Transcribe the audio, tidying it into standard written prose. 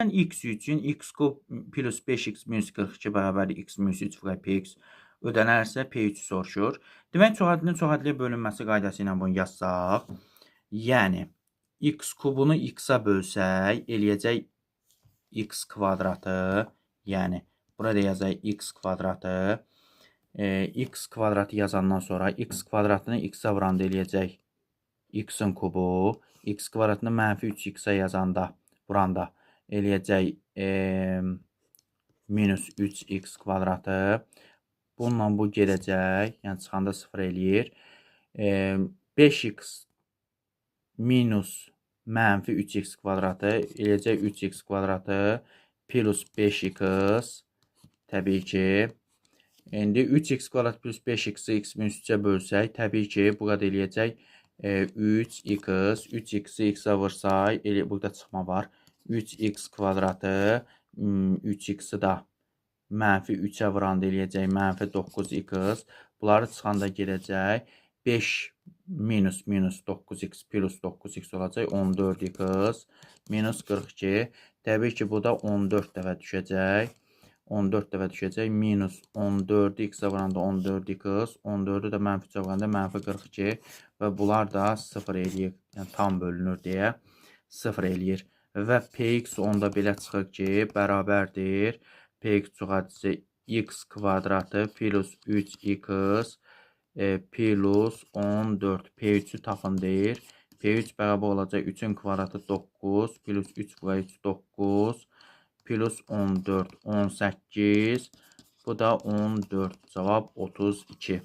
Məsələn, x üçün x kub plus 5x minus 42 bərabər x minus 3 və px ödənərsə p3 soruşur. Demək, çoxadlının çoxadlıya bölünməsi qaydası ilə bunu yazsaq. Yəni, x kubunu x-a bölsək, eləyəcək x kvadratı. Yəni, burada yazaq x kvadratı. X kvadratı yazandan sonra x kvadratını x-a vuranda eləyəcək x-in kubu. X kvadratını mənfi 3x-a yazanda, vuranda eləyəcək minus 3x kvadratı. Bununla bu gedəcək. Yəni, çıxanda 0 eləyir. 5x minus mənfi 3x kvadratı eləyəcək 3x kvadratı plus 5x. Təbii ki, indi 3x kvadrat plus 5x-i x minus 3-ə bölsək, təbii ki, bu qədər eləyəcək 3x. 3x-i x-a vursaq, burada çıxma var. 3x kvadratı 3x-i da mənfi 3-ə vuranda eləyəcək mənfi 9x. Bunları çıxanda gedəcək 5 minus 9x plus 9x olacaq 14x minus 42. Təbii ki, bu da 14 dəfə düşəcək. 14 dəfə düşəcək. Minus 14-ü x-ə vuranda 14x. 14-ü də mənfi 3-ə vuranda mənfi 42. Və bunlar da 0 eləyir. Yəni, tam bölünür deyə 0 eləyir. Və px onda belə çıxır ki, bərabərdir. Px çoxadlısı x kvadratı plus 3x plus 14. P3-ü tapın deyir. P3 bərabər olacaq 3-ün kvadratı 9 plus 3 və 3 9 plus 14 18. Bu da 14. Cavab 32.